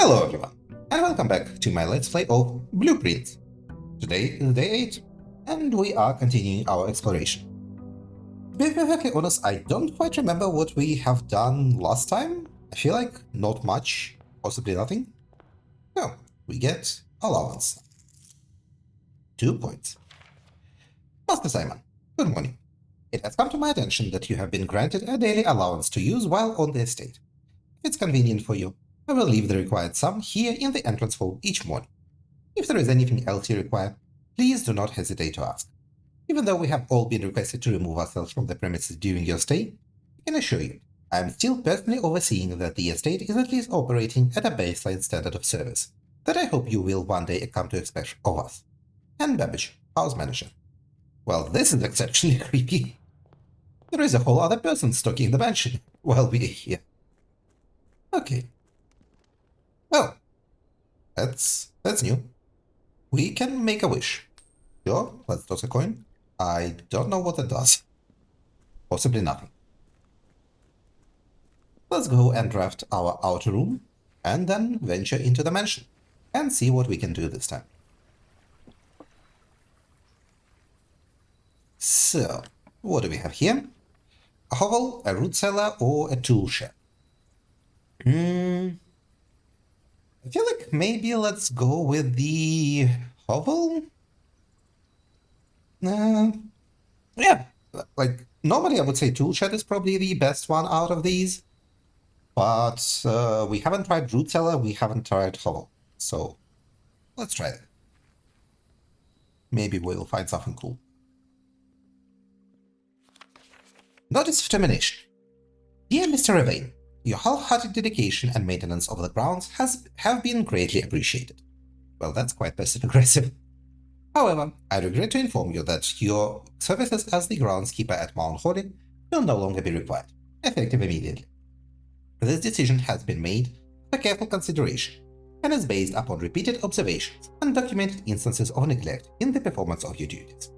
Hello everyone, and welcome back to my Let's Play of Blueprint. Today is day 8, and we are continuing our exploration. To be perfectly honest, I don't quite remember what we have done last time. I feel like not much, possibly nothing. No, we get allowance. 2 points. Master Simon, good morning. It has come to my attention that you have been granted a daily allowance to use while on the estate. If it's convenient for you, I will leave the required sum here in the entrance hall each morning. If there is anything else you require, please do not hesitate to ask. Even though we have all been requested to remove ourselves from the premises during your stay, I can assure you, I am still personally overseeing that the estate is at least operating at a baseline standard of service that I hope you will one day come to expect of us. And Babbage, house manager. Well, this is exceptionally creepy. There is a whole other person stalking the mansion while we are here. Okay. Oh, that's new. We can make a wish. Sure, let's toss a coin. I don't know what that does. Possibly nothing. Let's go and draft our outer room, and then venture into the mansion, and see what we can do this time. So, what do we have here? A hovel, a root cellar, or a tool shed? I feel like maybe let's go with the hovel? Yeah, like normally I would say tool shed is probably the best one out of these, but we haven't tried root cellar, we haven't tried hovel, so let's try it. Maybe we'll find something cool. Notice of termination. Dear Mr. Ravain, your half-hearted dedication and maintenance of the grounds have been greatly appreciated. Well, that's quite passive-aggressive. However, I regret to inform you that your services as the groundskeeper at Mount Holy will no longer be required, effective immediately. This decision has been made for careful consideration and is based upon repeated observations and documented instances of neglect in the performance of your duties.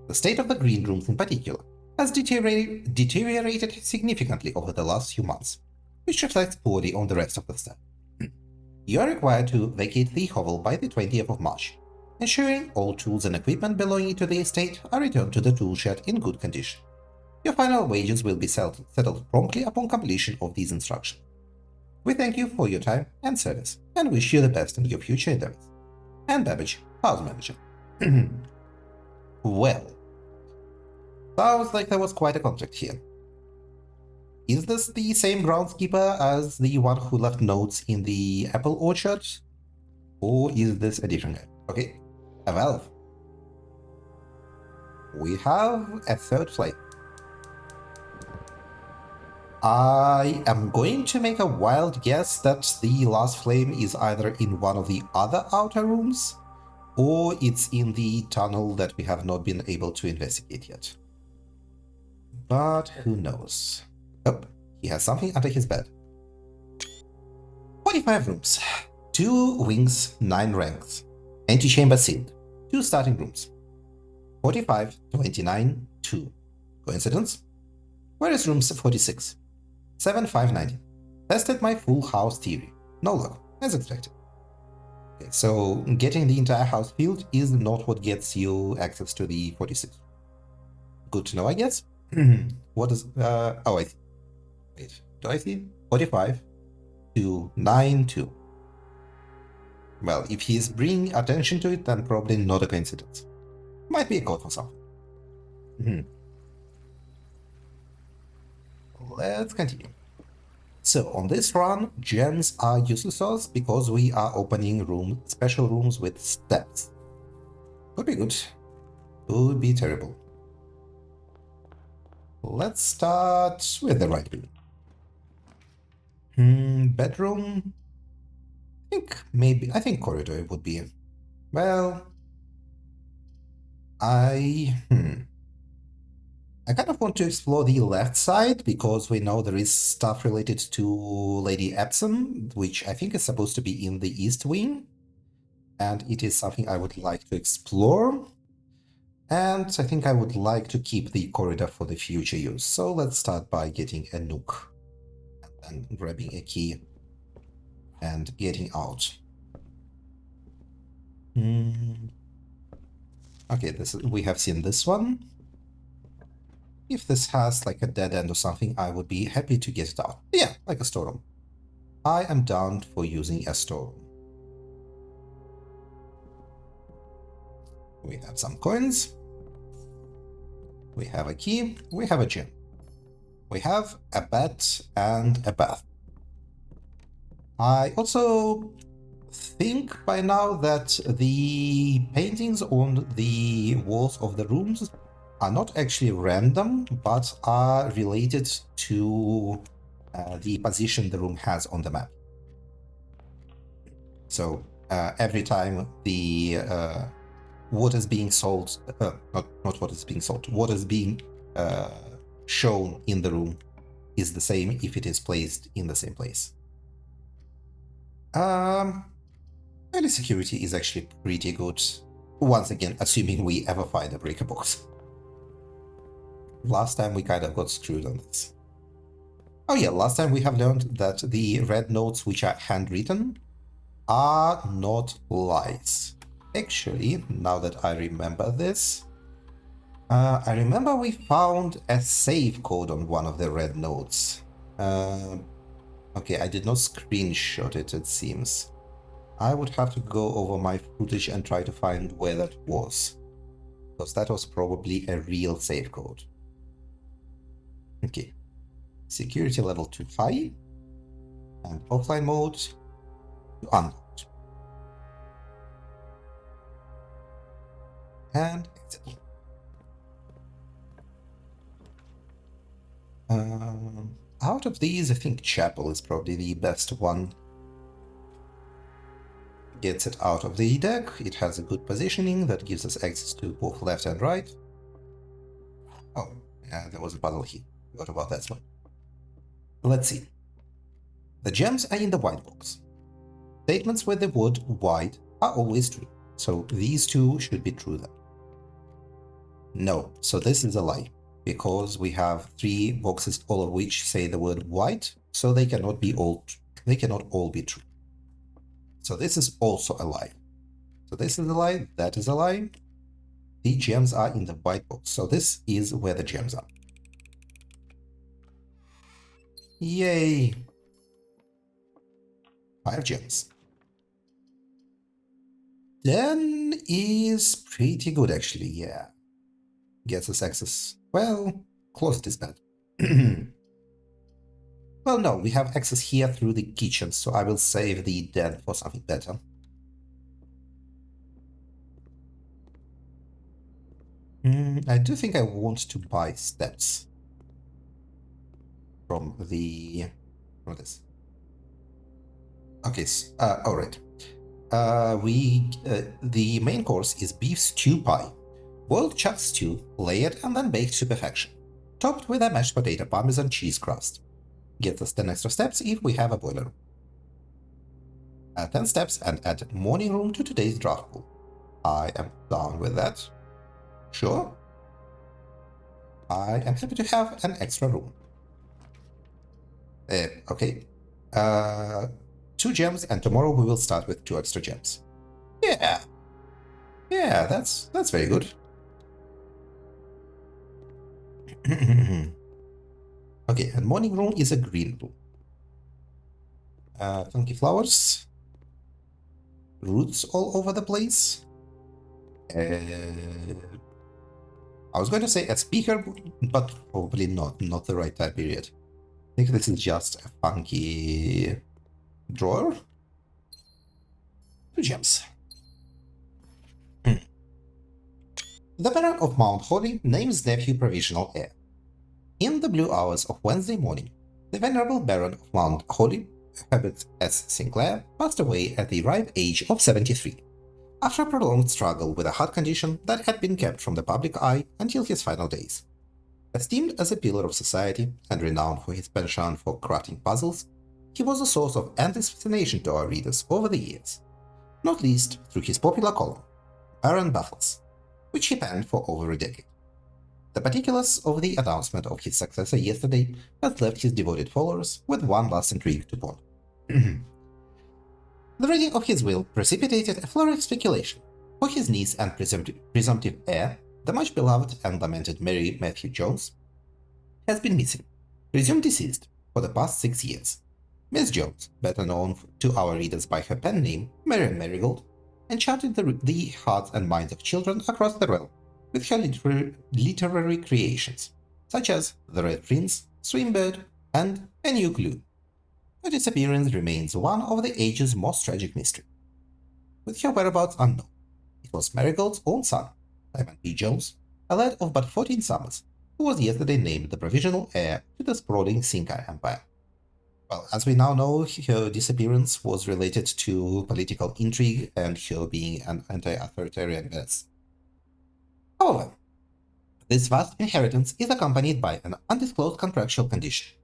The state of the green rooms in particular has deteriorated significantly over the last few months, which reflects poorly on the rest of the staff. You are required to vacate the hovel by the 20th of March, ensuring all tools and equipment belonging to the estate are returned to the tool shed in good condition. Your final wages will be settled promptly upon completion of these instructions. We thank you for your time and service, and wish you the best in your future endeavors. And Babbage, house manager. Well, sounds like there was quite a conflict here. Is this the same groundskeeper as the one who left notes in the apple orchard? Or is this a different guy? Okay, a valve. We have a third flame. I am going to make a wild guess that the last flame is either in one of the other outer rooms, or it's in the tunnel that we have not been able to investigate yet. But who knows? Oh, he has something under his bed. 45 rooms, 2 wings, 9 ranks, antechamber sealed, 2 starting rooms. 45, 29, 2. Coincidence? Where is room 46? 7, 5, 19. Tested my full house theory. No luck, as expected. Okay, so getting the entire house filled is not what gets you access to the 46. Good to know, I guess. What is... oh, I see. Wait, do I see? 45 to 9, 2. Well, if he's bringing attention to it, then probably not a coincidence. Might be a code for something. Let's continue. So, on this run, gems are useless to us because we are opening special rooms with steps. Could be good. Could be terrible. Let's start with the right room. Bedroom? I think corridor would be. Well, I kind of want to explore the left side because we know there is stuff related to Lady Epsom, which I think is supposed to be in the east wing, and it is something I would like to explore. And I think I would like to keep the corridor for the future use. So let's start by getting a nook and then grabbing a key and getting out. Okay, we have seen this one. If this has like a dead end or something, I would be happy to get it out. Yeah, like a storeroom. I am down for using a storeroom. We have some coins. We have a key. We have a gem. We have a bed and a bath. I also think by now that the paintings on the walls of the rooms are not actually random, but are related to the position the room has on the map. So every time the what is being sold, not what is being sold, what is being shown in the room is the same if it is placed in the same place. Early security is actually pretty good. Once again, assuming we ever find a breaker box. Last time we kind of got screwed on this. Oh yeah, last time we have learned that the red notes which are handwritten are not lies. Actually, now that I remember this, I remember we found a save code on one of the red notes. Okay, I did not screenshot it, it seems. I would have to go over my footage and try to find where that was, because that was probably a real save code. Okay, security level too high, and offline mode to unlocked. And exit. Out of these, I think Chapel is probably the best one. Gets it out of the deck, it has a good positioning that gives us access to both left and right. Oh, yeah, there was a puzzle here. Forgot about that one. Let's see. The gems are in the white box. Statements with the word white are always true, so these two should be true then. No, so this is a lie, because we have 3 boxes, all of which say the word white, so they cannot all be true. So this is also a lie. So this is a lie, that is a lie. The gems are in the white box, so this is where the gems are. Yay! 5 gems. 10 is pretty good actually, yeah. Gets us access. Well, closet is bad. Well, no, we have access here through the kitchen, so I will save the den for something better. I do think I want to buy steps from this. Okay, all right. The main course is beef stew pie, boiled chuck stew, layered and then baked to perfection, topped with a mashed potato parmesan cheese crust. Gets us 10 extra steps if we have a boiler. Add 10 steps and add morning room to today's draft pool. I am down with that. Sure. I am happy to have an extra room. Okay. 2 gems, and tomorrow we will start with 2 extra gems. Yeah. Yeah, that's very good. Okay, and morning room is a green room. Funky flowers. Roots all over the place. I was going to say a speaker, but probably not the right time period. I think this is just a funky drawer. 2 gems. The Baron of Mount Holly names nephew provisional heir. In the blue hours of Wednesday morning, the venerable Baron of Mount Holly, Herbert S. Sinclair, passed away at the ripe age of 73, after a prolonged struggle with a heart condition that had been kept from the public eye until his final days. Esteemed as a pillar of society and renowned for his penchant for crafting puzzles, he was a source of endless fascination to our readers over the years, not least through his popular column, Baron Baffles, which he penned for over a decade. The particulars of the announcement of his successor yesterday has left his devoted followers with one last intrigue to ponder. The reading of his will precipitated a flurry of speculation. For his niece and presumptive heir, the much beloved and lamented Mary Matthew Jones has been missing, presumed deceased, for the past 6 years. Miss Jones, better known to our readers by her pen name, Marian Marigold, enchanted the hearts and minds of children across the realm with her literary creations, such as The Red Prince, Swinbird, and A New Clue. Her disappearance remains one of the age's most tragic mysteries, with her whereabouts unknown. It was Marigold's own son, Simon P. Jones, a lad of but 14 summers, who was yesterday named the provisional heir to the sprawling Sinkai Empire. Well, as we now know, her disappearance was related to political intrigue and her being an anti-authoritarian menace. However, this vast inheritance is accompanied by an undisclosed contractual condition.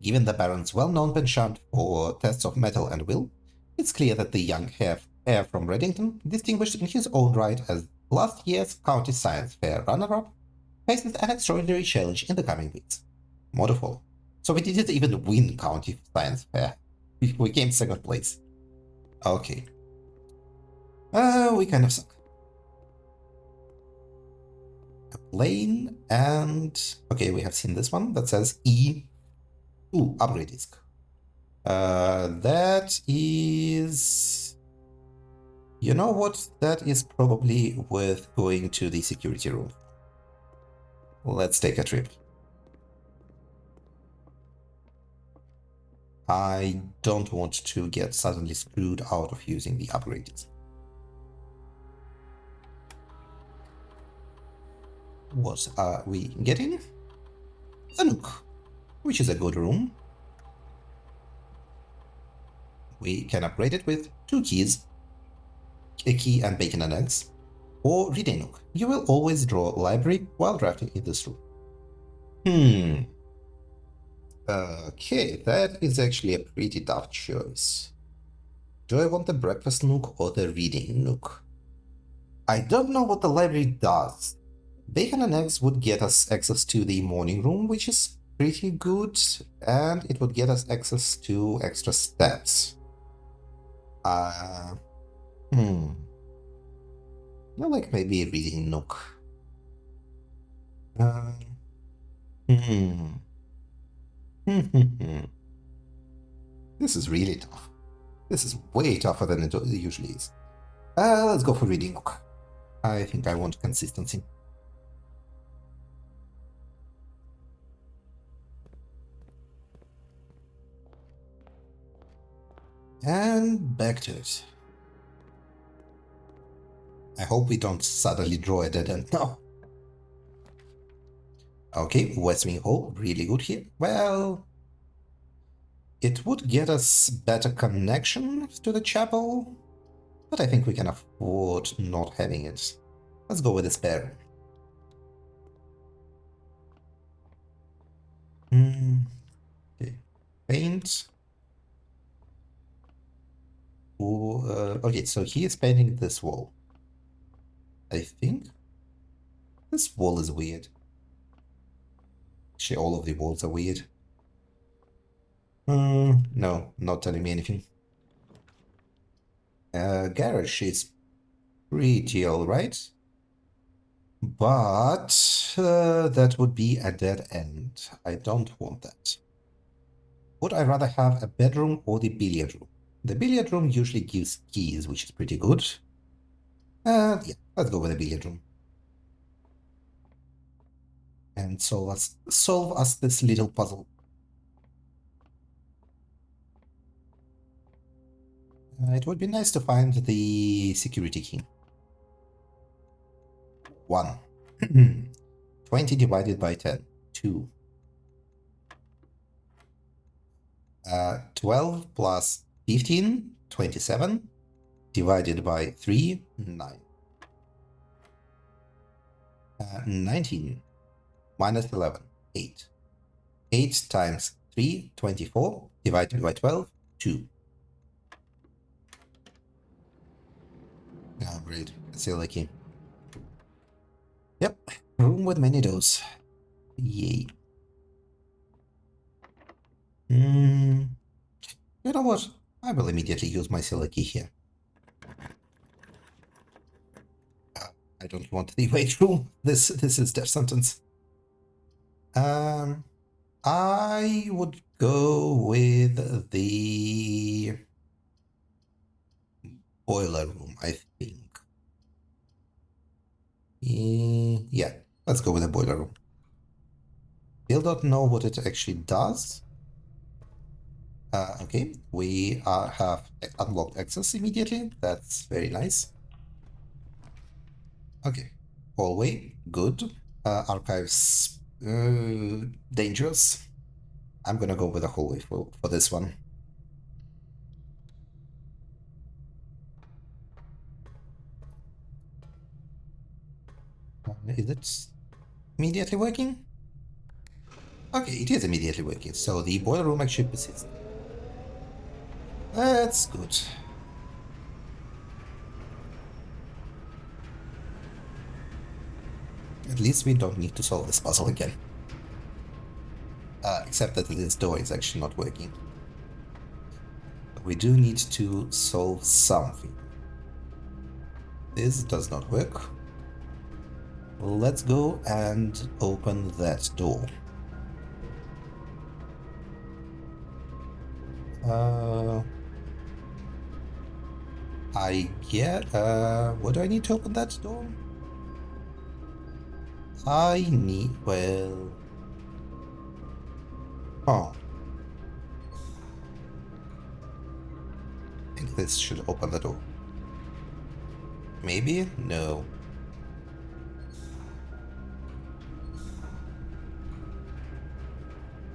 Given the Baron's well-known penchant for tests of mettle and will, it's clear that the young heir from Reddington, distinguished in his own right as last year's County Science Fair runner-up, faces an extraordinary challenge in the coming weeks. More to follow. So we didn't even win County Science Fair. We came second place. Okay. We kind of suck. A plane and... Okay, we have seen this one that says E. Ooh, upgrade disk. That is... You know what? That is probably worth going to the security room. Let's take a trip. I don't want to get suddenly screwed out of using the upgrades. What are we getting? A nook, which is a good room. We can upgrade it with 2 keys, a key and bacon and eggs, or read a nook. You will always draw library while drafting in this room. Okay, that is actually a pretty tough choice. Do I want the breakfast nook or the reading nook? I don't know what the library does. Bacon and eggs would get us access to the morning room, which is pretty good, and it would get us access to extra steps. I like maybe a reading nook. This is really tough. This is way tougher than it usually is. Let's go for reading nook. I think I want consistency. And back to it. I hope we don't suddenly draw a dead end now. Okay, West Wing Hall, really good here. Well, it would get us better connection to the chapel, but I think we can afford not having it. Let's go with the spare. Okay, paint. Okay, so he is painting this wall. I think this wall is weird. Actually, all of the walls are weird. No, not telling me anything. Garage is pretty alright. But that would be a dead end. I don't want that. Would I rather have a bedroom or the billiard room? The billiard room usually gives keys, which is pretty good. Yeah, let's go with the billiard room. And solve us this little puzzle. It would be nice to find the security key. 1. 20 divided by 10. 2. 12 plus 15, 27. Divided by 3, 9. 19. Minus 11, 8. 8 times 3, 24. Divided by 12, 2. Oh, great. It's still lucky. Yep, room with many doors. Yay. You know what? I will immediately use my Scylla key here. I don't want the wait room. This is death sentence. I would go with the boiler room, I think. Yeah, let's go with the boiler room. Still don't know what it actually does. Okay, we have unlocked access immediately. That's very nice. Okay, hallway, good. Archives, dangerous. I'm gonna go with the hallway for this one. Is it immediately working? Okay, it is immediately working, so the boiler room actually persists. That's good. At least we don't need to solve this puzzle again. Except that this door is actually not working. We do need to solve something. This does not work. Let's go and open that door. I get... what do I need to open that door? I need... well... Oh. I think this should open the door. Maybe? No.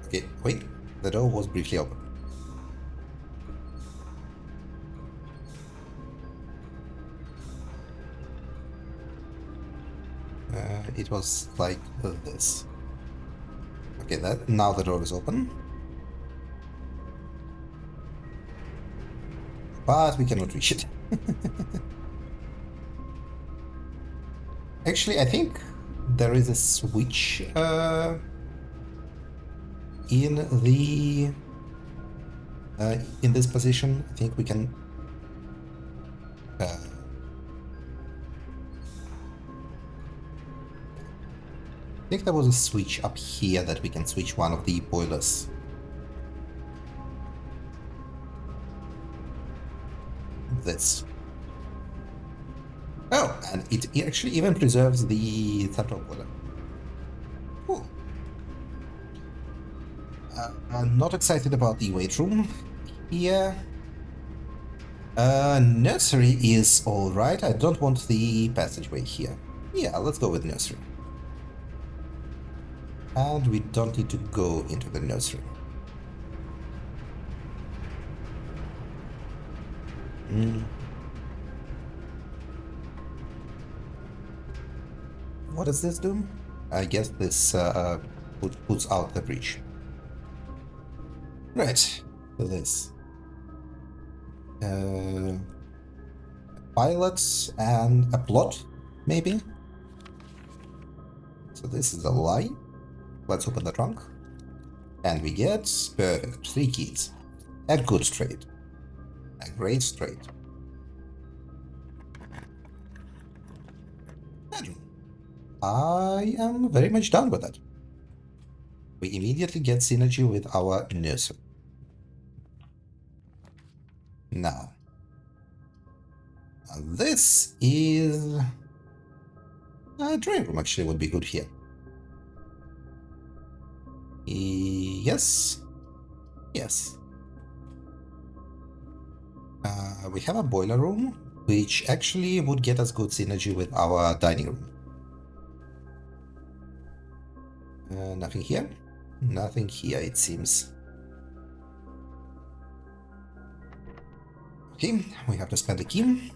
Okay, wait. The door was briefly open. It was like this. Okay, now the door is open. But we cannot reach it. Actually, I think there is a switch in the in this position. I think we can I think there was a switch up here that we can switch one of the boilers. This. Oh, and it actually even preserves the central boiler. Cool. I'm not excited about the wait room here. Nursery is alright. I don't want the passageway here. Yeah, let's go with nursery. And we don't need to go into the nursery. What does this do? I guess this puts out the breach. Right, so this. Pilots and a plot, maybe? So this is a lie. Let's open the trunk. And we get, perfect, 3 keys. A good trade. A great trade. Bedroom. I am very much down with that. We immediately get synergy with our nursery. Now, this is... a drawing room actually would be good here. Yes. Yes. We have a boiler room, which actually would get us good synergy with our dining room. Nothing here? Nothing here, it seems. Okay, we have to spend a key.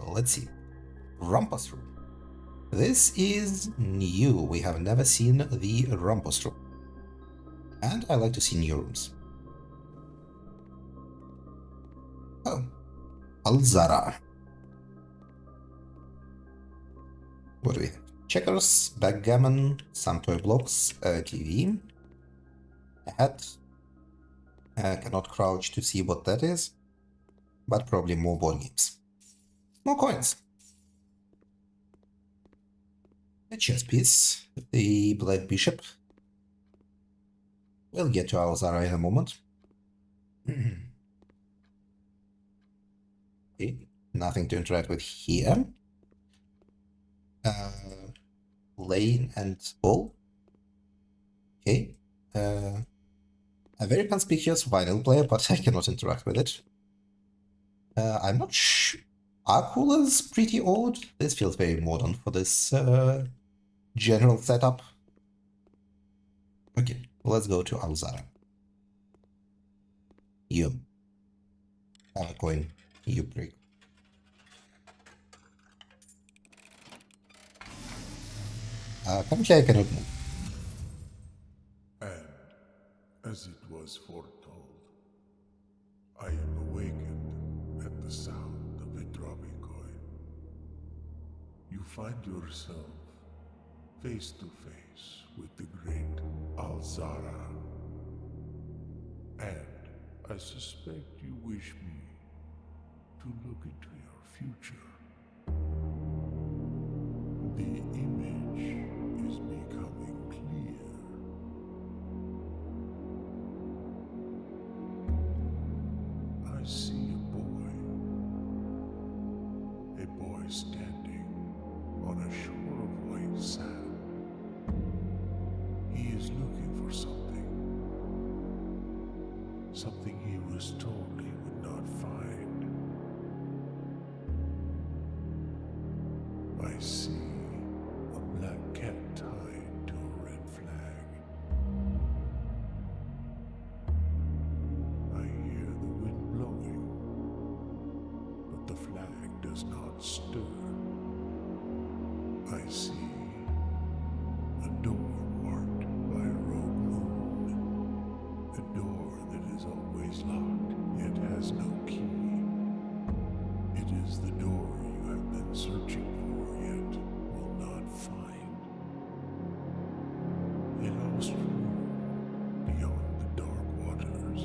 Let's see. Rumpus room. This is new. We have never seen the Rumpus room. And I like to see new rooms. Oh. Alzara. What do we have? Checkers, backgammon, some toy blocks, a TV, a hat, Cannot crouch to see what that is, but probably more board games. More coins. A chess piece, the Black Bishop. We'll get to Alzara in a moment. Okay, nothing to interact with here. Lane and ball. Okay. A very conspicuous vinyl player, but I cannot interact with it. I'm not sure. Akula's pretty odd. This feels very modern for this general setup. Okay, let's go to Alzara. You. Have a coin. You break. Currently I cannot move. And, as it was foretold, I am awakened at the sound of a dropping coin. You find yourself face to face with the great Alzara. And I suspect you wish me to look into your future. The image is becoming clear. I see a boy standing on a shore of white sand. He is looking for something he was told he would not find. I see a black cat tied to a red flag. I hear the wind blowing, but the flag does not stir. I see a door marked by a rogue moon. A door that is always locked, yet has no key. It is the door you have been searching for, yet will not find. A lost room beyond the dark waters.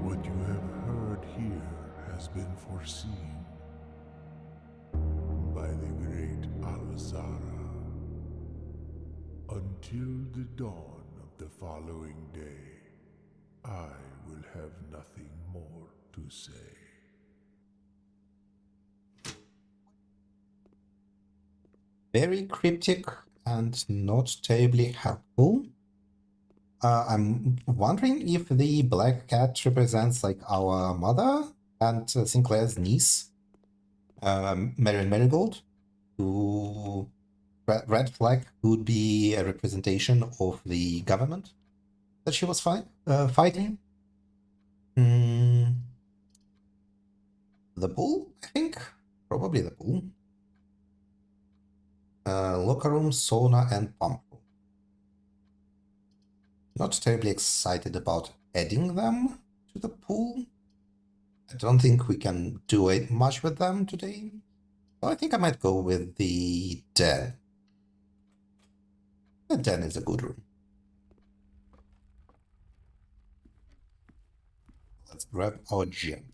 What you have heard here has been foreseen by the great Alzara. Until the dawn of the following day, I will have nothing more to say. Very cryptic and not terribly helpful. I'm wondering if the black cat represents like our mother and Sinclair's niece, Marion Marigold, who red flag would be a representation of the government that she was fighting. The bull, I think? Probably the bull. Locker room, sauna, and pump room. Not terribly excited about adding them to the pool. I don't think we can do it much with them today. So I think I might go with the den. The den is a good room. Let's grab our gem.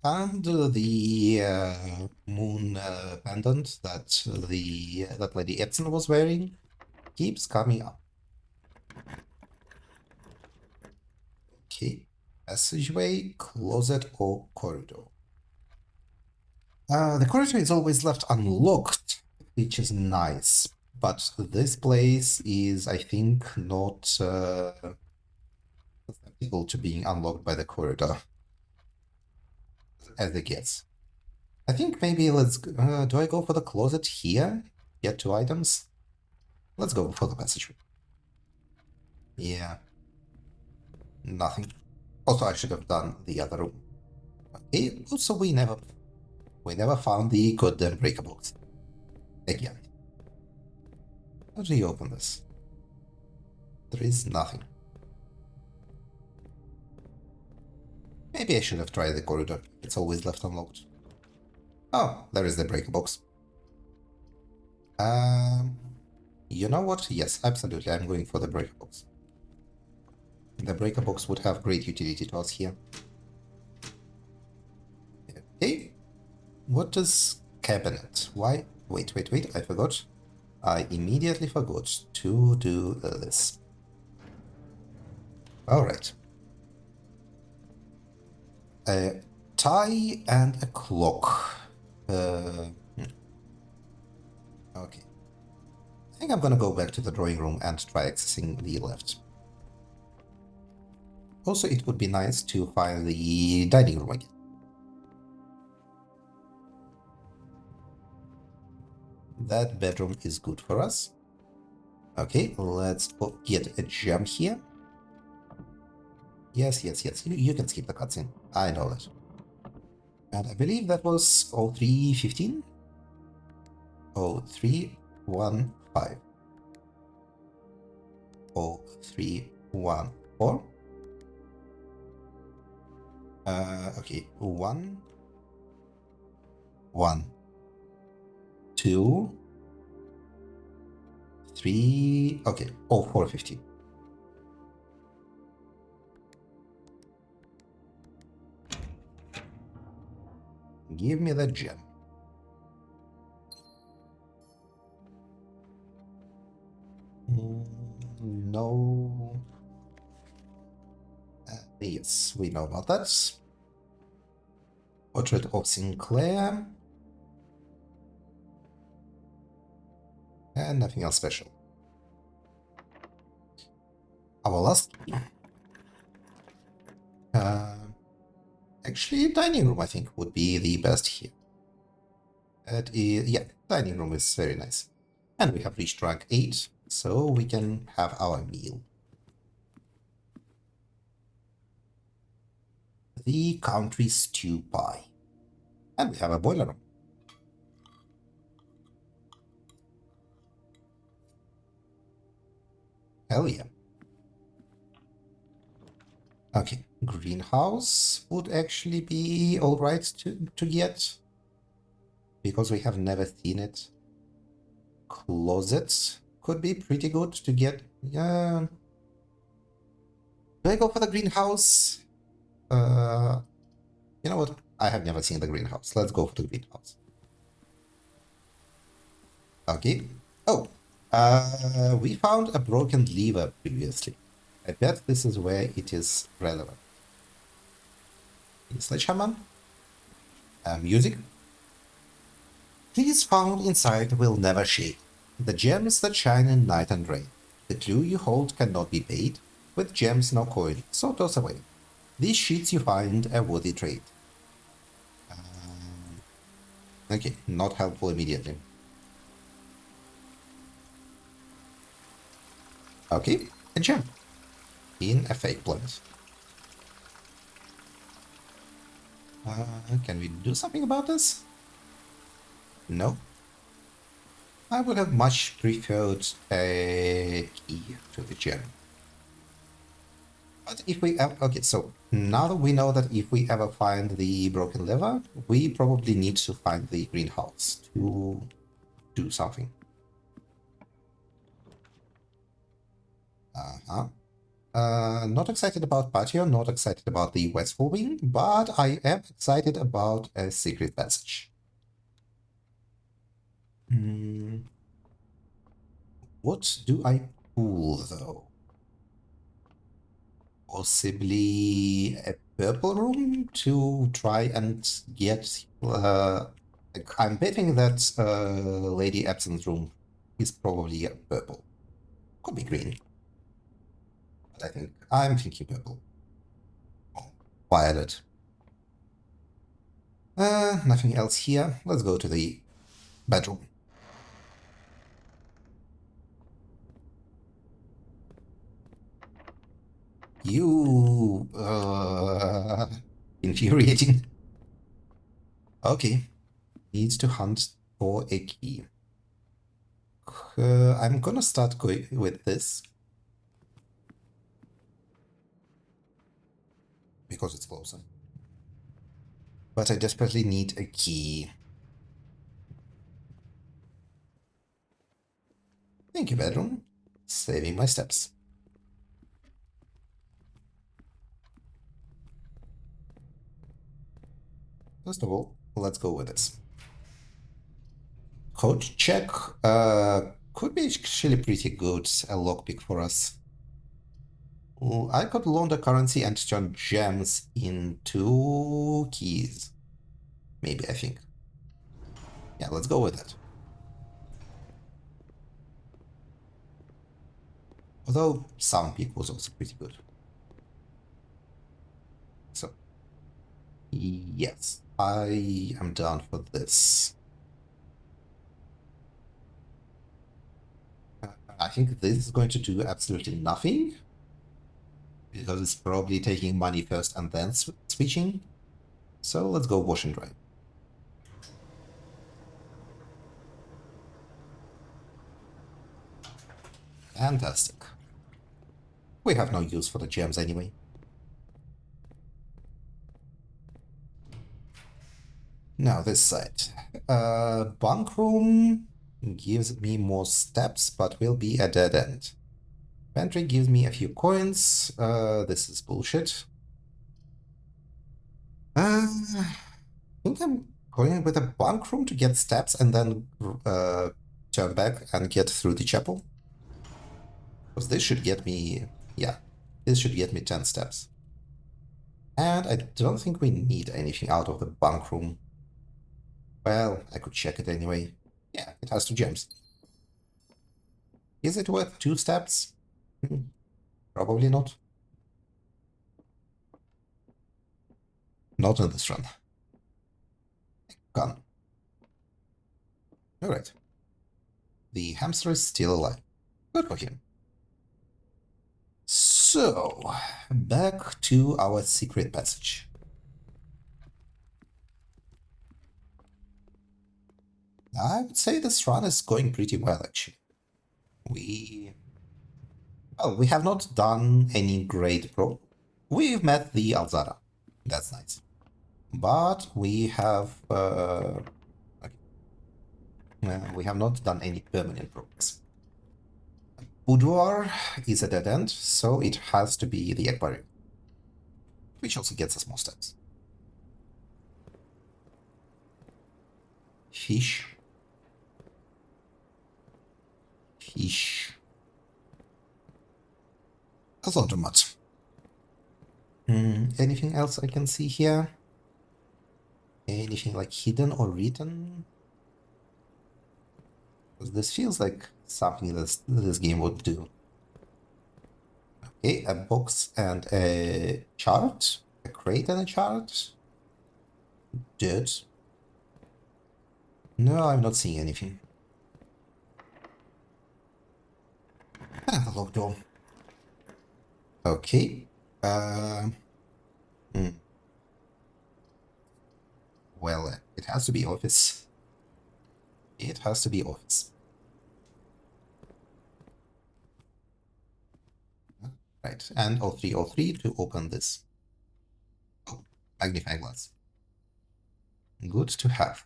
And the moon pendant that Lady Edson was wearing keeps coming up. Okay, passageway, closet, or corridor. The corridor is always left unlocked, which is nice, but this place is, I think, not susceptible to being unlocked by the corridor as it gets. I think maybe let's... do I go for the closet here? Get 2 items? Let's go for the passageway. Yeah. Nothing. Also, I should have done the other room. Okay, also we never found the goddamn breaker box. Again. How do you open this? There is nothing. Maybe I should have tried the corridor. It's always left unlocked. Oh, there is the breaker box. You know what? Yes, absolutely. I'm going for the breaker box. The breaker box would have great utility to us here. Okay. What is cabinet? Why? Wait. I forgot. I immediately forgot to do this. Alright. A tie and a clock. Okay. I think I'm gonna go back to the drawing room and try accessing the left. Also, it would be nice to find the dining room again. That bedroom is good for us. Okay, let's get a gem here. Yes. You can skip the cutscene. I know that. And I believe that was 0315? 0315. 0314. Okay, 1 1 2 3. Okay, 0415. Give me that gem. No. Yes, we know about that. Portrait of Sinclair. And nothing else special. Our last key. Actually, dining room, I think, would be the best here. Yeah, dining room is very nice. And we have reached rank 8, so we can have our meal. The country stew pie. And we have a boiler room. Hell yeah. Okay, greenhouse would actually be alright to get, because we have never seen it. Closet could be pretty good to get. Yeah. Do I go for the greenhouse? You know what? I have never seen the greenhouse. Let's go for the greenhouse. Okay. Oh, we found a broken lever previously. I bet this is where it is relevant. Sledgehammer. Music. Keys found inside will never shake. The gems that shine in night and rain. The clue you hold cannot be paid. With gems no coin, so toss away. These sheets you find a worthy trade. Okay, not helpful immediately. Okay, a gem. In a fake plant. Can we do something about this? No. I would have much preferred a key to the gem. But if we okay, so now that we know that if we ever find the broken lever, we probably need to find the greenhouse to do something. Not excited about patio, not excited about the westfall wing, but I am excited about a secret passage. What do I pull though? Possibly a purple room to try and get. I'm betting that Lady Absint's room is probably a purple. Could be green. But I'm thinking purple. Oh, violet. Nothing else here. Let's go to the bedroom. You infuriating. Okay. Needs to hunt for a key. I'm gonna start going with this. Because it's closer. But I desperately need a key. Thank you, bedroom. Saving my steps. First of all, let's go with this. Code check could be actually pretty good, a lockpick for us. I could launder currency and turn gems into keys. Maybe, I think. Yeah, let's go with it. Although sound peak was also pretty good. So, yes, I am down for this. I think this is going to do absolutely nothing, because it's probably taking money first and then switching. So let's go wash and dry. Fantastic. We have no use for the gems anyway. Now this side. Bunk room gives me more steps, but will be a dead end. Pantry gives me a few coins. This is bullshit. I think I'm going with a bunk room to get steps and then turn back and get through the chapel. Because this should get me, yeah, this should get me 10 steps. And I don't think we need anything out of the bunk room. Well, I could check it anyway. Yeah, it has 2 gems. Is it worth 2 steps? Probably not. Not in this run. Gone. Alright. The hamster is still alive. Good for him. So, back to our secret passage. I would say this run is going pretty well, actually. Well, we have not done any great pro. We've met the Alzara. That's nice. But we have not done any permanent progress. Boudoir is a dead end, so it has to be the aquarium, which also gets us more steps. Fish. Fish. A laundromat. Anything else I can see here? Anything like hidden or written? This feels like something this game would do. Okay, a box and a chart. A crate and a chart. Dirt. No, I'm not seeing anything. Ah, the locked door. Okay. Well, it has to be office. It has to be office. Right, and O3 to open this. Oh, magnifying glass. Good to have.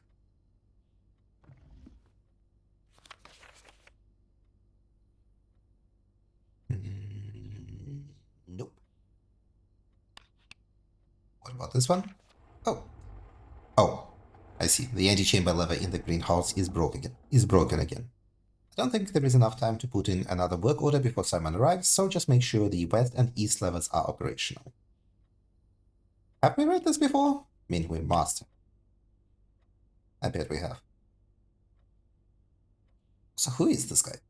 Nope. What about this one? Oh. Oh, I see. The antechamber lever in the greenhouse is broken again. I don't think there is enough time to put in another work order before Simon arrives, so just make sure the west and east levers are operational. Have we read this before? I mean, we must. I bet we have. So who is this guy?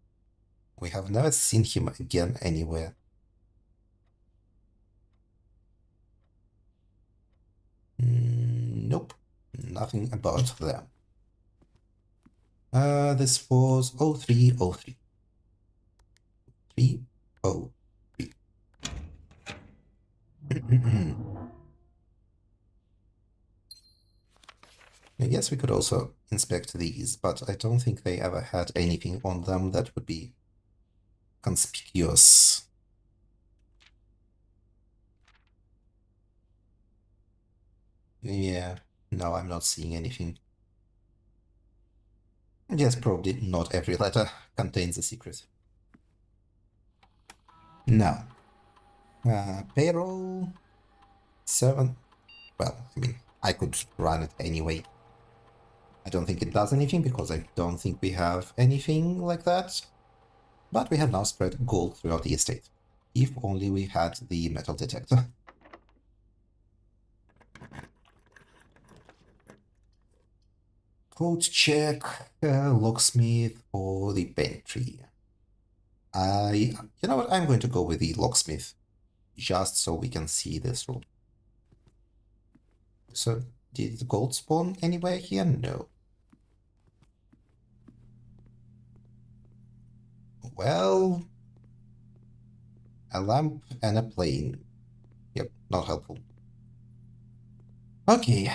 We have never seen him again anywhere. Nope. Nothing about them. This was 0303. 303. I guess we could also inspect these, but I don't think they ever had anything on them that would be conspicuous. Yeah, no, I'm not seeing anything. Yes, probably not every letter contains a secret. No. Payroll 7. Well, I mean, I could run it anyway. I don't think it does anything because I don't think we have anything like that. But we have now spread gold throughout the estate. If only we had the metal detector. Code check, locksmith, or the pantry. You know what? I'm going to go with the locksmith, just so we can see this room. So, did the gold spawn anywhere here? No. Well, a lamp and a plane. Yep, not helpful. Okay,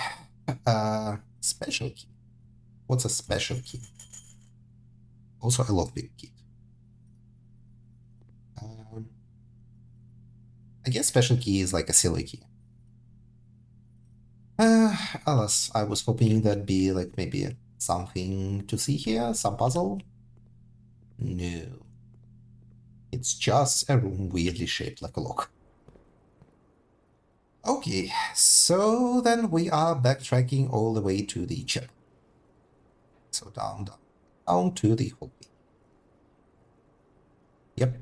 special key. What's a special key? Also a lockpick key. I guess special key is like a silly key. Alas, I was hoping there'd be like maybe something to see here, some puzzle. No. It's just a room weirdly shaped like a lock. Okay, so then we are backtracking all the way to the chapel. So down to the hallway. Yep.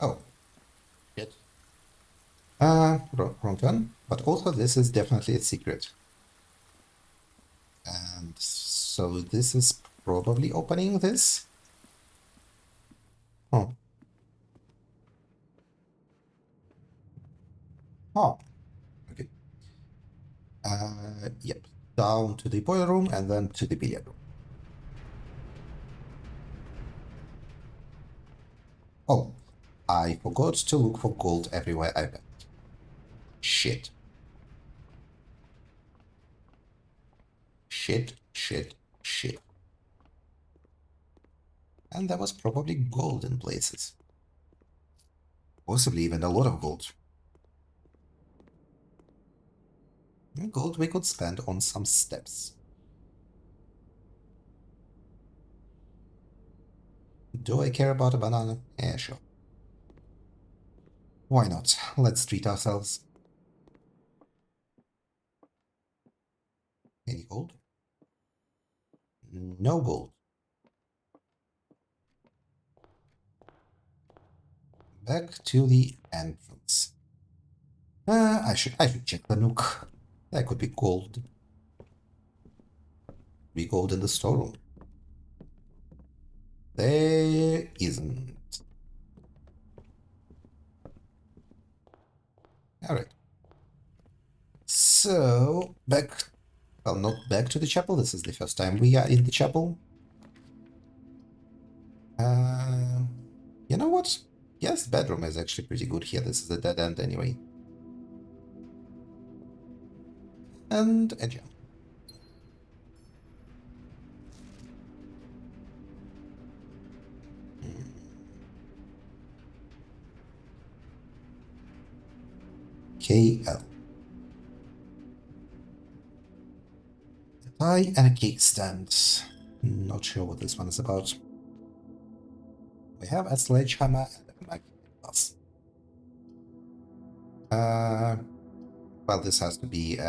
Oh. Shit. Wrong turn. But also this is definitely a secret. And so this is probably opening this. Oh. Oh. Okay. Yep. Down to the boiler room and then to the billiard room. Oh, I forgot to look for gold everywhere I went. Shit. Shit, shit, shit. And there was probably gold in places. Possibly even a lot of gold. Gold we could spend on some steps. Do I care about a banana? Yeah, sure. Why not? Let's treat ourselves. Any gold? No gold. Back to the entrance. I should check the nook. There could be gold. Be gold in the storeroom. There isn't. Alright. So, well, not back to the chapel. This is the first time we are in the chapel. You know what? Yes, bedroom is actually pretty good here. This is a dead end anyway. And a gem. KL. A tie and a cake stand. Not sure what this one is about. We have a sledgehammer and a magnifying glass. Well, this has to be.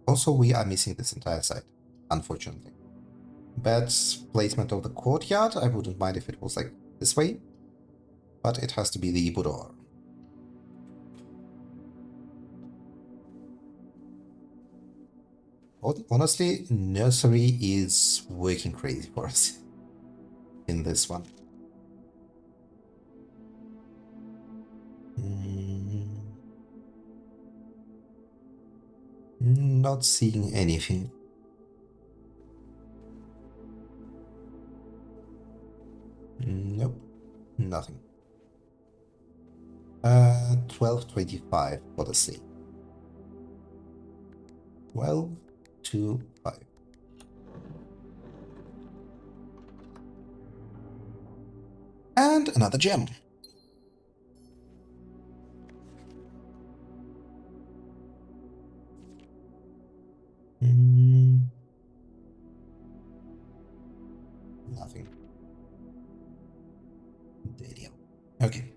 Also, we are missing this entire side, unfortunately. Bad placement of the courtyard. I wouldn't mind if it was like this way, but it has to be the boudoir. Honestly, nursery is working crazy for us in this one. Not seeing anything. Nope, nothing. 12:25 for the C. 12:25. And another gem. Nothing. Daniel. Okay.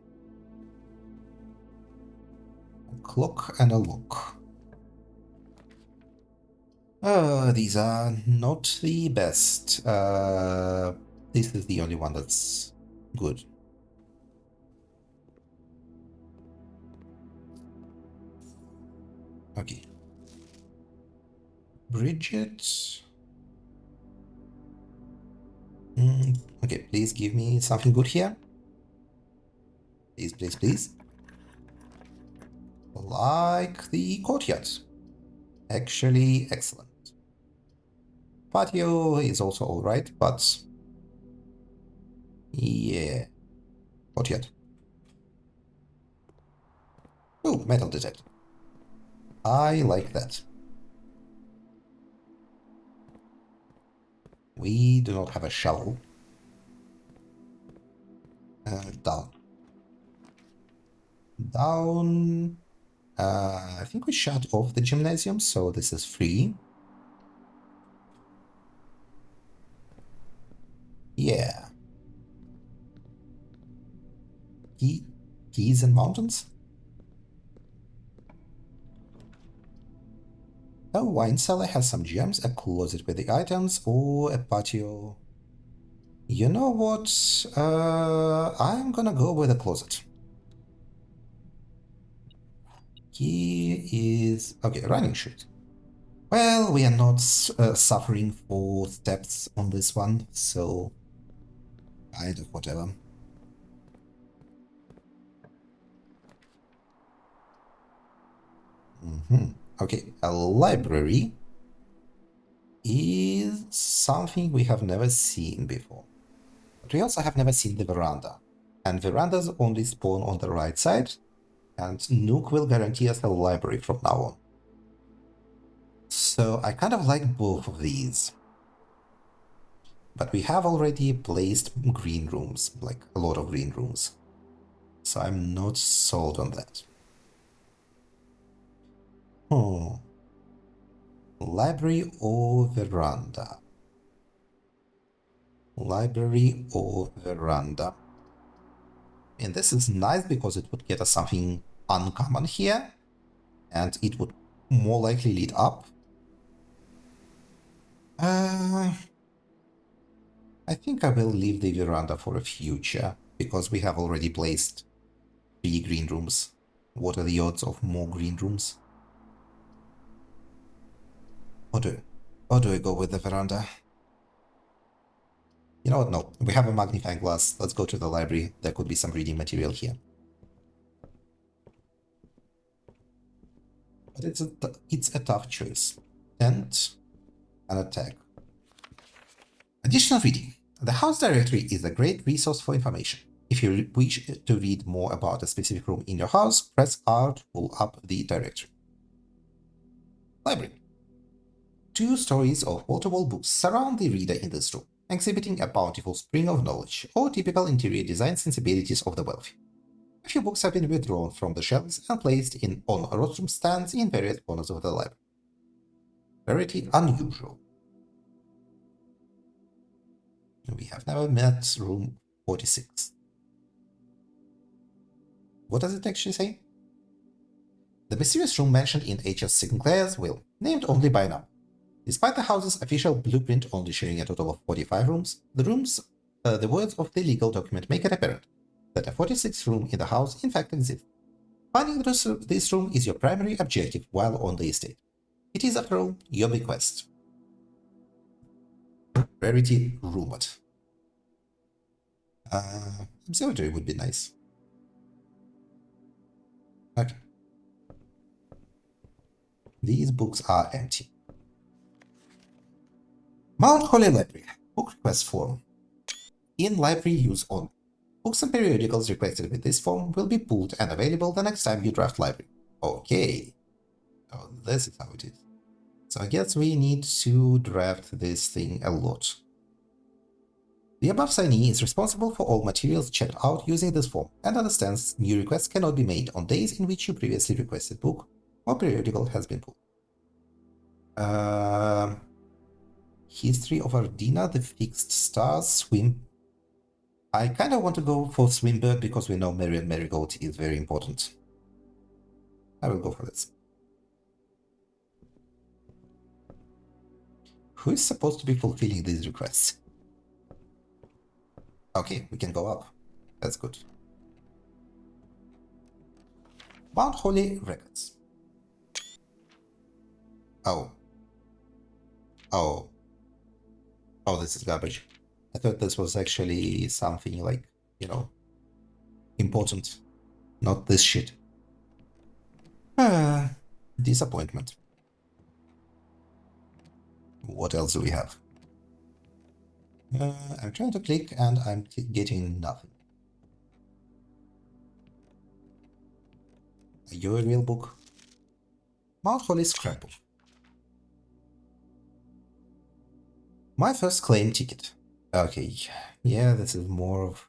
A clock and a lock. These are not the best. This is the only one that's good. Okay. Bridget. Okay, please give me something good here. Please, please, please. Like the courtyard. Actually, excellent. Patio is also alright, but yeah. Courtyard. Oh, metal detector. I like that. We do not have a shovel. Down. Down. I think we shut off the gymnasium, so this is free. Yeah. Keys and mountains? A wine cellar has some gems, a closet with the items, or a patio. You know what? I'm gonna go with a closet. Key is... okay, running shoes. Well, we are not suffering for steps on this one, so kind of whatever. Okay, a library is something we have never seen before. But we also have never seen the veranda. And verandas only spawn on the right side, and Nook will guarantee us a library from now on. So I kind of like both of these. But we have already placed green rooms, like a lot of green rooms. So I'm not sold on that. Library or veranda? Library or veranda? And this is nice because it would get us something uncommon here, and it would more likely lead up. I think I will leave the veranda for a future, because we have already placed 3 green rooms. What are the odds of more green rooms? Or do I go with the veranda? You know what, no. We have a magnifying glass. Let's go to the library. There could be some reading material here. But it's a tough choice. Tent and attack. Additional reading. The house directory is a great resource for information. If you wish to read more about a specific room in your house, press R to pull up the directory. Library. 2 stories of wall-to-wall books surround the reader in this room, exhibiting a bountiful spring of knowledge or typical interior design sensibilities of the wealthy. A few books have been withdrawn from the shelves and placed on rostrum stands in various corners of the library. Rarity unusual. We have never met room 46. What does it actually say? The mysterious room mentioned in H.S. Sinclair's will, named only by number. Despite the house's official blueprint only showing a total of 45 rooms, the words of the legal document make it apparent that a 46th room in the house in fact exists. Finding this room is your primary objective while on the estate. It is, after all, your bequest. Rarity rumored. Observatory would be nice. Okay. These books are empty. Mount Holly Library. Book request form. In library use only. Books and periodicals requested with this form will be pulled and available the next time you draft library. Okay. Oh, this is how it is. So I guess we need to draft this thing a lot. The above signee is responsible for all materials checked out using this form and understands new requests cannot be made on days in which your previously requested book or periodical has been pulled. History of Ardina, the fixed stars, swim. I kind of want to go for Swimbird because we know Marion Marigold is very important. I will go for this. Who is supposed to be fulfilling these requests? Okay, we can go up. That's good. Mount Holy Records. Oh. Oh. Oh, this is garbage. I thought this was actually something like, you know, important. Not this shit. Disappointment. What else do we have? I'm trying to click and I'm getting nothing. Are you a real book? Mount Holy Scrapbook. My first claim ticket. Okay, yeah, this is more of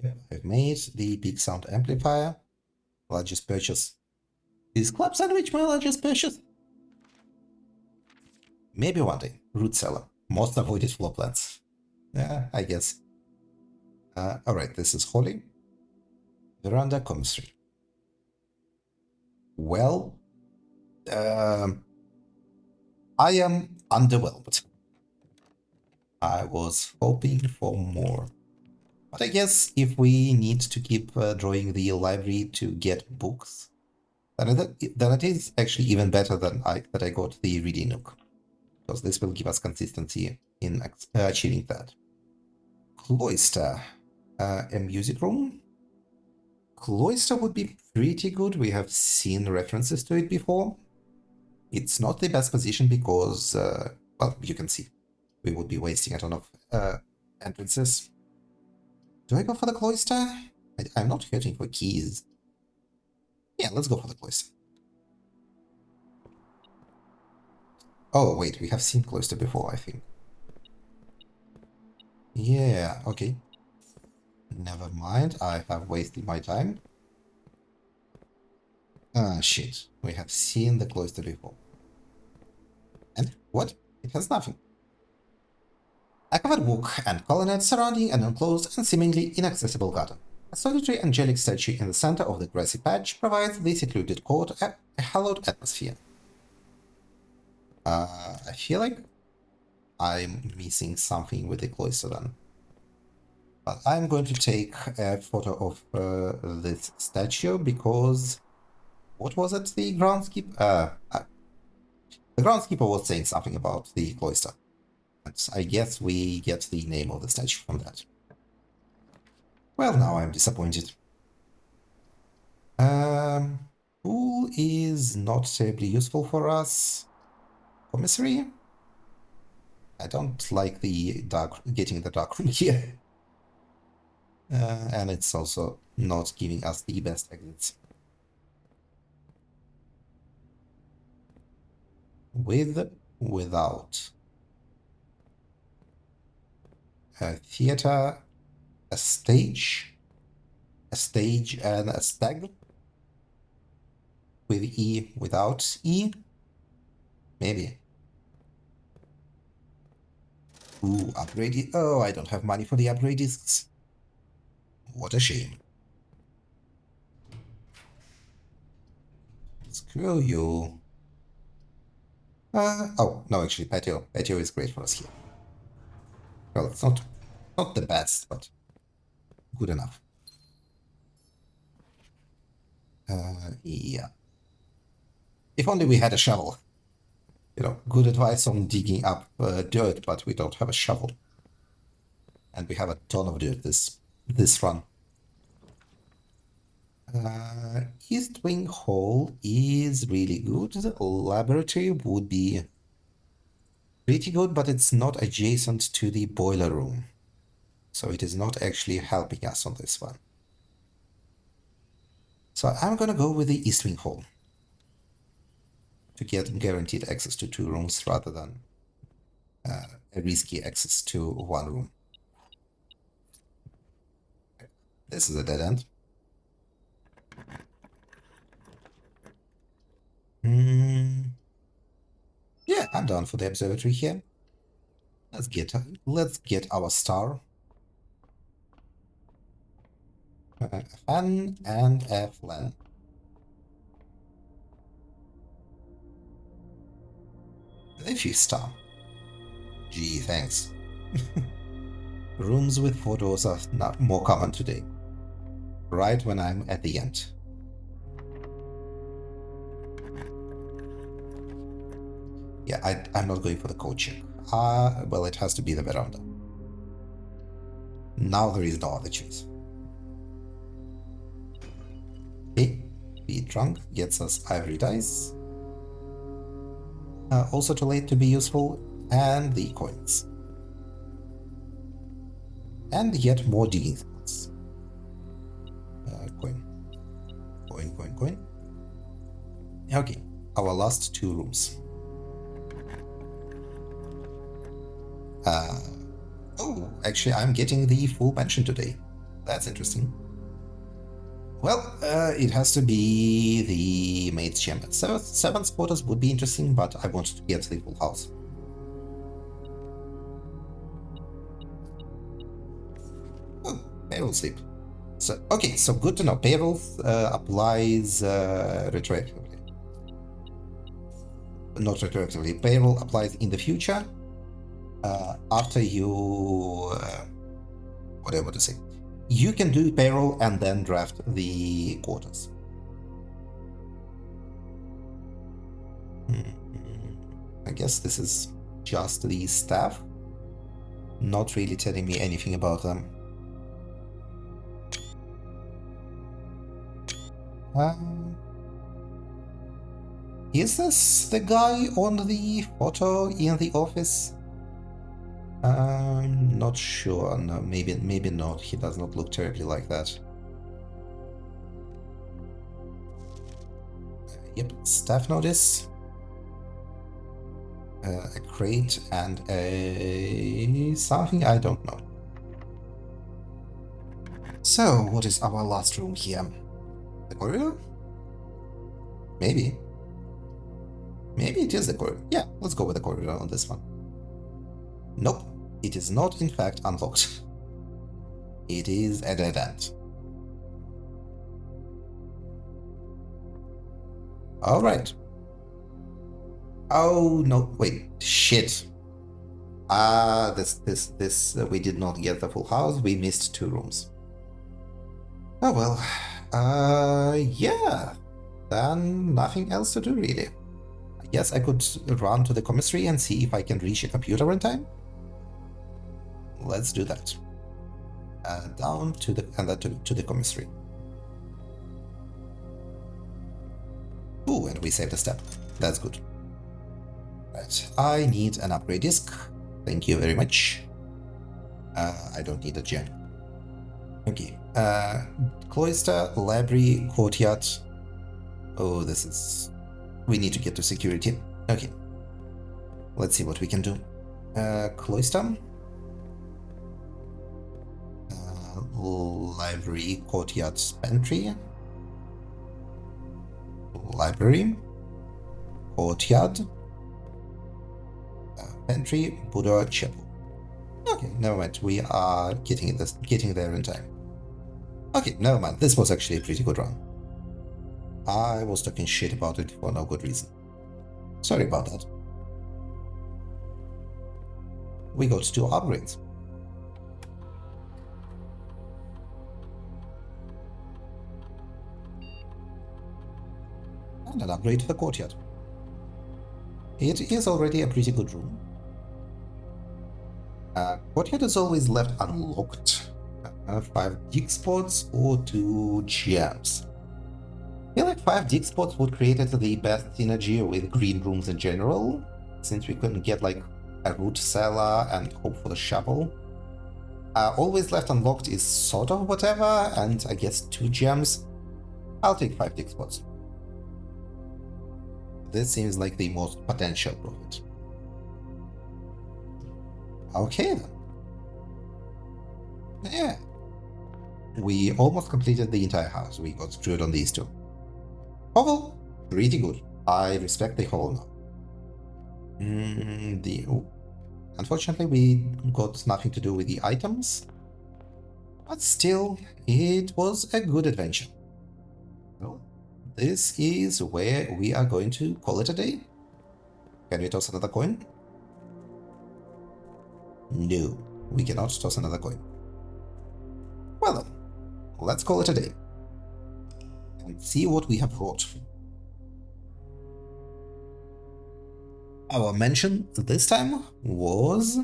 yeah, I've made the big sound amplifier. Largest purchase. Is club sandwich my largest purchase? Maybe one day. Root cellar. Most avoided floor plans. Yeah, I guess. Alright, this is Holy. Veranda commissary. Well, I am underwhelmed. I was hoping for more. But I guess if we need to keep drawing the library to get books, then it is actually even better than that I got the reading nook. Because this will give us consistency in achieving that. Cloister. A music room? Cloister would be pretty good. We have seen references to it before. It's not the best position because, well, you can see. We would be wasting a ton of entrances. Do I go for the cloister? I'm not searching for keys. Yeah, let's go for the cloister. Oh, wait, we have seen cloister before, I think. Yeah, okay. Never mind, I have wasted my time. Ah, shit. We have seen the cloister before. And what? It has nothing. A covered walk and colonnade surrounding an enclosed and seemingly inaccessible garden. A solitary angelic statue in the center of the grassy patch provides the secluded court a hallowed atmosphere. I feel like I'm missing something with the cloister then. But I'm going to take a photo of this statue because... What was it? The groundskeeper? The groundskeeper was saying something about the cloister. And I guess we get the name of the statue from that. Well, now I'm disappointed. Pool is not terribly useful for us. Commissary? I don't like the getting the dark room here. And it's also not giving us the best exits. Without. A theater, a stage and a stag. With E, without E? Maybe. Ooh, upgrade. Oh, I don't have money for the upgrade discs. What a shame. Screw you. Oh, no, actually, patio. Patio is great for us here. Well, it's not the best, but good enough. Yeah. If only we had a shovel. You know, good advice on digging up dirt, but we don't have a shovel. And we have a ton of dirt this run. East Wing Hall is really good. The laboratory would be pretty good, but it's not adjacent to the boiler room. So it is not actually helping us on this one. So I'm gonna go with the East Wing Hall to get guaranteed access to 2 rooms rather than a risky access to 1 room. This is a dead end. I'm down for the observatory here. Let's get our star. A fan and a flan. A few star. Gee, thanks. Rooms with photos are not more common today. Right when I'm at the end. Yeah, I'm not going for the code check. Well, it has to be the veranda. Now there is no other choice. Okay, be drunk gets us ivory dice. Also too late to be useful, and the coins. And yet more digging spots. Coin. Okay, our last two rooms. Oh, actually, I'm getting the full mansion today. That's interesting. Well, it has to be the maid's chamber. Seventh quarters would be interesting, but I want to get the full house. Oh, payroll slip. So, okay, so good to know. Payroll applies retroactively. Not retroactively. Payroll applies in the future after you... whatever to say. You can do payroll and then draft the quarters. I guess this is just the staff. Not really telling me anything about them. Is this the guy on the photo in the office? I'm not sure. No, maybe not. He does not look terribly like that. Yep, staff notice. A crate and a something I don't know. So, what is our last room here? The corridor? Maybe. Maybe it is the corridor. Yeah, let's go with the corridor on this one. Nope, it is not in fact unlocked. It is a dead end. Alright. Oh no, wait, shit. We did not get the full house, we missed 2 rooms. Oh well, yeah, then nothing else to do really. I guess I could run to the commissary and see if I can reach a computer in time. Let's do that. Down to the commissary. Ooh, and we saved a step. That's good. Right, I need an upgrade disk. Thank you very much. I don't need a gem. Okay. Cloister, library, courtyard. Oh, this is... We need to get to security. Okay. Let's see what we can do. Cloister. Library, courtyard, pantry. Library. Courtyard. Pantry, Buddha, chapel. Okay, never mind. We are getting there in time. Okay, never mind. This was actually a pretty good run. I was talking shit about it for no good reason. Sorry about that. We got 2 upgrades. And an upgrade to the courtyard. It is already a pretty good room. Courtyard is always left unlocked. 5 dig spots or 2 gems. I feel like 5 dig spots would create the best synergy with green rooms in general, since we couldn't get like a root cellar and hope for the shovel. Always left unlocked is sort of whatever, and I guess 2 gems. I'll take 5 dig spots. This seems like the most potential profit. Okay then. Yeah. We almost completed the entire house. We got screwed on these 2. Hovel, pretty good. I respect the hovel now. Unfortunately, we got nothing to do with the items, but still, it was a good adventure. So, this is where we are going to call it a day. Can we toss another coin? No, we cannot toss another coin. Well then, let's call it a day and see what we have brought. Our mention this time was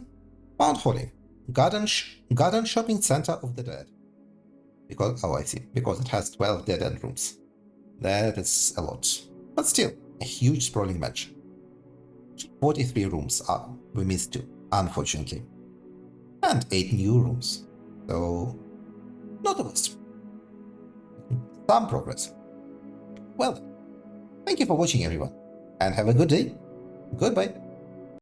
Mount Holly, Garden Shopping Center of the Dead. Because, oh, I see, because it has 12 dead end rooms. That is a lot. But still, a huge sprawling mansion. 43 rooms. We missed 2, unfortunately. And 8 new rooms. So, not the worst. Some progress. Well then, thank you for watching everyone, and have a good day. Goodbye.